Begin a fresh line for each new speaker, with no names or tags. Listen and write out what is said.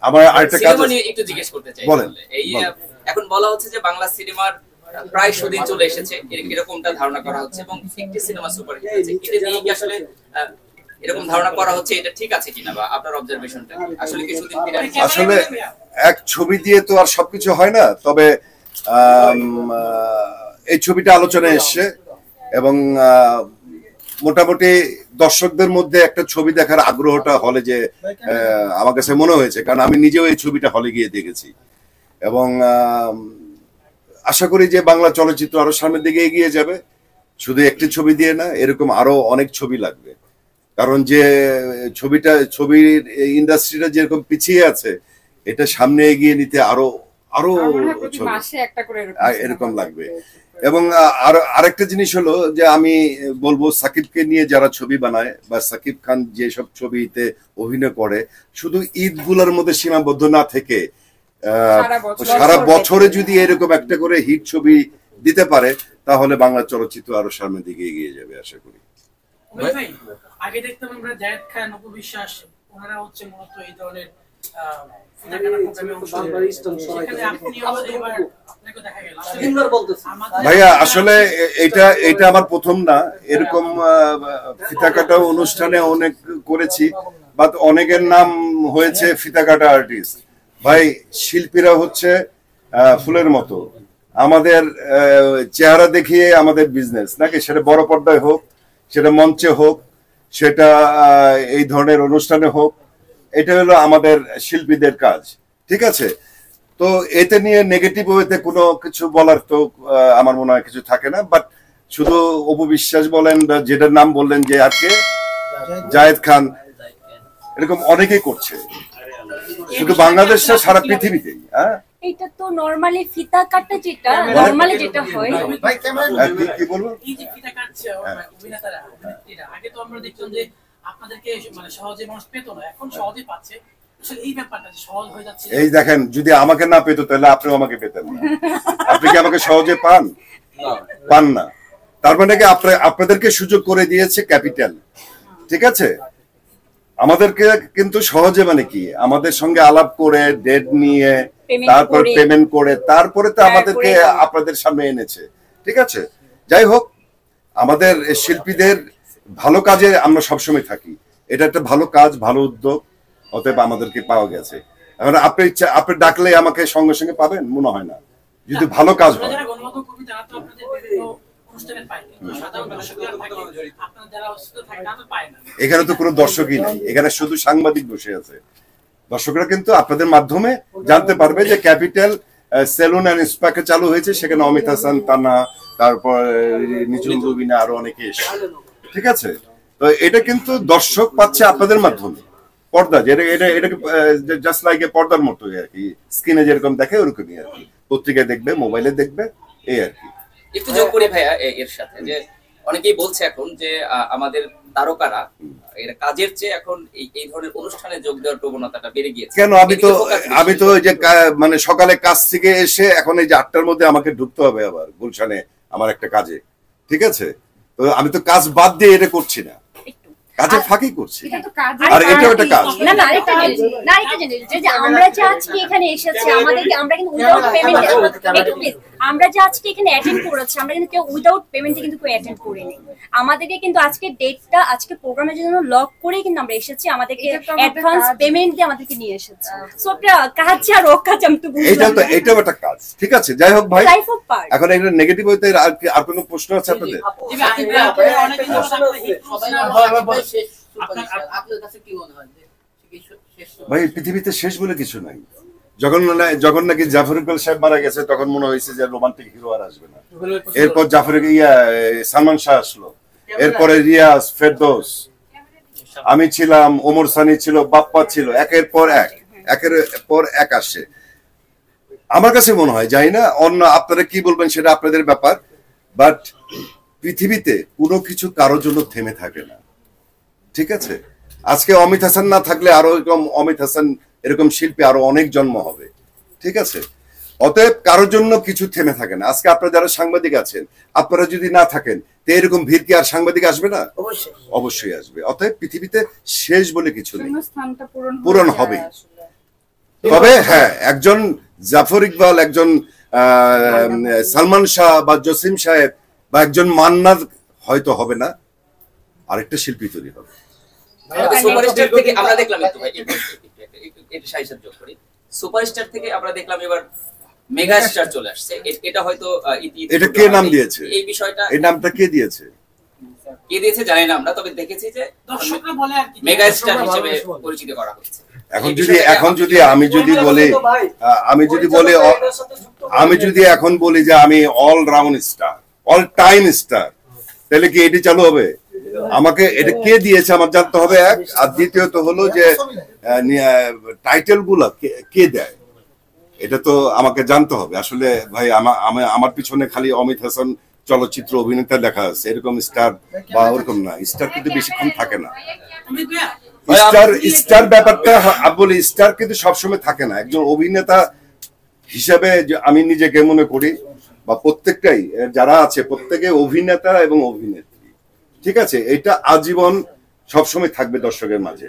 আমার আরেকটা কাজ
নিয়ে একটু জিজ্ঞেস করতে চাই।
বলেন।
এই এখন বলা হচ্ছে যে বাংলা সিনেমার প্রায় সুদিন চলে এসেছে, এরকমটা ধারণা করা হচ্ছে, এবং একটি সিনেমা সুপারহিট হয়েছে। এটা নিয়ে কি আসলে এরকম ধারণা করা হচ্ছে, এটা ঠিক আছে কিনা, বা আপনার অবজারভেশনটা আসলে কি সুদিন ফিরে আসছে?
আসলে এক ছবি দিয়ে তো আর সবকিছু হয় না, তবে এই ছবিটা আলোচনায় এসছে এবং মোটামুটি দর্শকদের মধ্যে একটা ছবি দেখার আগ্রহটা হলে যে আমার কাছে মনে হয়েছে, কারণ আমি নিজেও এই ছবিটা হলে গিয়ে দেখেছি এবং আশা করি যে বাংলা চলচ্চিত্র আরো সামনের দিকে এগিয়ে যাবে, শুধু একটি ছবি দিয়ে না, এরকম আরো অনেক ছবি লাগবে। কারণ যে ছবির ইন্ডাস্ট্রিটা যেরকম পিছিয়ে আছে, এটা সামনে এগিয়ে নিতে আরো এরকম লাগবে। এবং আরেকটা জিনিস হলো যে আমি বলবো, সাকিবকে নিয়ে যারা ছবি বানায় বা সাকিব খান যেসব ছবিতে অভিনয় করে, শুধু ঈদ গুলার মধ্যে সীমাবদ্ধ না থেকে সারা বছরে যদি এরকম একটা করে হিট ছবি দিতে পারে, তাহলে বাংলা চলচ্চিত্র আরো সামনের দিকে এগিয়ে যাবে আশা করি।
আগে দেখতাম আমরা জায়েদ খান, অপু বিশ্বাস, ওনারা হচ্ছে মূলত এই ধরনের
ভাইয়া আসলে এটা আমার প্রথম না, এরকম ফিতা কাটা অনুষ্ঠানে অনেক করেছি, বা অনেকের নাম হয়েছে ফিতা কাটা আর্টিস্ট। ভাই, শিল্পীরা হচ্ছে ফুলের মতো, আমাদের চেহারা দেখিয়ে আমাদের বিজনেস নাকি, সেটা বড় পর্দায় হোক, সেটা মঞ্চে হোক, সেটা এই ধরনের অনুষ্ঠানে হোক, এটা হলো আমাদের শিল্পীদের কাজ, ঠিক আছে? তো এতে নিয়ে নেগেটিভ ওয়েতে কোনো কিছু বলার তো আমার মনে হয় কিছু থাকে না। বাট শুধু অপু বিশ্বাস বলেন, যেটার নাম বললেন যে আজকে জায়েদ খান, এরকম অনেকেই করছে, শুধু বাংলাদেশে সারা পৃথিবীতেই। হ্যাঁ,
এটা তো নরমালি ফিতা কাটা, যেটা নরমালি যেটা হয়।
কি বলবো,
এই যে ফিতা কাটছে অভিনেতারা, আগে তো আমরা দেখতাম যে আপনাদেরকে মানে সহজে মানুষ পেত না, এখন সহজে পাচ্ছে। এই ব্যাপারটা সহজ হয়ে যাচ্ছে।
এই দেখেন, যদি আমাকে না পেতো তাহলে আপনিও আমাকে পেতেন না। আপনি কি আমাকে সহজে পান না? তার মানে কি আপনাদেরকে সুযোগ করে দিয়েছে ক্যাপিটাল, ঠিক আছে? আমাদেরকে কিন্তু সহজে, মানে কি, আমাদের সঙ্গে আলাপ করে ডেট নিয়ে তারপর পেমেন্ট করে তারপরে তো আমাদেরকে আপনাদের সামনে এনেছে, ঠিক আছে? যাই হোক, আমাদের শিল্পীদের ভালো কাজে আমরা সবসময় থাকি, এটা একটা ভালো কাজ, ভালো উদ্যোগ, অতএব আমাদেরকে পাওয়া গেছে। এখন আপনি ডাকলে আমাকে সঙ্গে সঙ্গে পাবেন মনে হয় না, যদি ভালো কাজ হয়। এখানে তো কোনো দর্শকই নেই, এখানে শুধু সাংবাদিক বসে আছে। দর্শকরা কিন্তু আপনাদের মাধ্যমে জানতে পারবে যে ক্যাপিটাল সেলুন এন্ড স্পাকে চালু হয়েছে, সেখানে অমিত হাসান, তানা, তারপর নিঝুম রুবিনা, আরো অনেকে এসে, ঠিক আছে? তো এটা কিন্তু দর্শক পাচ্ছে আপনাদের মাধ্যমে, পর্দা, যেটা এটাকে জাস্ট লাইক পর্দার মতো আর কি, স্ক্রিনে যেরকম দেখে ওরকমই আর কি, পত্রিকায় দেখবে, মোবাইলে দেখবে, এই আর কি।
একটু যোগ করি ভাইয়া এর সাথে, যে অনেকেই বলছে এখন যে আমাদের তারকারা এর কাজের চেয়ে এখন এই ধরনের অনুষ্ঠানে যোগ দেওয়ার প্রবণতাটা বেড়ে গিয়েছে।
কেন? আমি তো যে মানে সকালে কাজ থেকে এসে এখন এই যে 8টার মধ্যে আমাকে ঢুকতে হবে আবার গুলশানে আমার একটা কাজে, ঠিক আছে? তো আমি তো কাজ বাদ দিয়ে এটা করছি না, কাজের ফাঁকি করছি, আর এটা একটা কাজ
না। আরেকটা জিনিস যে আমরা যে আজকে এখানে এসেছি, আমাদেরকে, আমরা কিন্তু উইদাউট পেমেন্ট, একটু প্লিজ, আমরা যে আজকে এখানে অ্যাটেন্ড করেছি, আমরা কিন্তু কেউ উইদাউট পেমেন্টে কিন্তু কেউ অ্যাটেন্ড করিনি। আমাদেরকে কিন্তু আজকে ডেটটা, আজকে প্রোগ্রামের জন্য লক করে কিন্তু আমরা এসেছি, আমাদেরকে অ্যাডভান্স পেমেন্ট দিয়ে আমাদেরকে নিয়ে এসেছি। সো একটা কাজ আর অকাজ আমি তো বুঝলাম না,
এটাও একটা কাজ, ঠিক আছে? যাই হোক ভাই, এখন একটা নেগেটিভ হইতে আর কোনো প্রশ্ন আছে আপনাদের? ভাই, পৃথিবীতে শেষ বলে কিছু নাই। যখন নাকি জাফর ইকবাল সাহেব মারা গেছে, তখন মনে হয়েছে যে রোমান্টিক হিরো আর আসবে না। এরপর সালমান শাহ আসলো, এরপরে রিয়াজ, ফেরদৌস, আমি ছিলাম, ওমর সানি ছিল, বাপ্পা ছিল, একের পর এক আসছে। আমার কাছে মনে হয়, জানি না অন্য আপনারা কি বলবেন, সেটা আপনাদের ব্যাপার, বাট পৃথিবীতে কোনো কিছু কারোর জন্য থেমে থাকে না, ঠিক আছে? আজকে অমিত হাসান না থাকলে আরো এরকম অমিত হাসান, এরকম শিল্পী আরো অনেক জন্ম হবে, ঠিক আছে? অতএব কারোর জন্য কিছু থেমে থাকে না। আজকে আপনারা যারা সাংবাদিক আছেন, আপনারা যদি না থাকেন, তো এরকম ভিড় কি আর সাংবাদিক আসবে না? অবশ্যই আসবে। অতএব পৃথিবীতে শেষ বলে কিছু নেই, পূরণ হবে। তবে হ্যাঁ, একজন জাফর ইকবাল, একজন সালমান শাহ বা জসিম সাহেব বা একজন মান্নার হয়তো হবে না, আরেকটা শিল্পী তৈরি হবে।
সুপারস্টার থেকে আমরা দেখলাম একটু ভাই একটু সাইসাত যোগ করি, সুপারস্টার থেকে আমরা দেখলাম এবার মেগা স্টার চলে আসছে। এটা হয়তো
এটা কে নাম দিয়েছে?
এই বিষয়টা
এই নামটা কে দিয়েছে?
কে দিয়েছে জানি না, আমরা তবে দেখেছি যে
দর্শকরা বলে আর কি
মেগা স্টার হিসেবে পরিচিত করা হচ্ছে।
আমি যদি এখন বলি যে আমি all round star, all time star, তাহলে কি এটি চালু হবে? আমাকে এটা কে দিয়েছে আমার জানতে হবে, এক। আর দ্বিতীয়ত হলো যে টাইটেল গুলা কে দেয়, এটা তো আমাকে জানতে হবে। আসলে ভাই আমার পিছনে খালি অমিত হাসান চলচ্চিত্র অভিনেতা লেখা আছে, এরকম স্টার বা ওরকম না। স্টার কিন্তু বেশিক্ষণ থাকে না। স্টার ব্যাপারটা বলি, স্টার কিন্তু সবসময় থাকে না। একজন অভিনেতা হিসাবে আমি নিজেকে মনে করি, বা প্রত্যেকটাই যারা আছে প্রত্যেকে অভিনেতা এবং অভিনেত্রী, ঠিক আছে? এটা আজীবন সবসময় থাকবে দর্শকের মাঝে।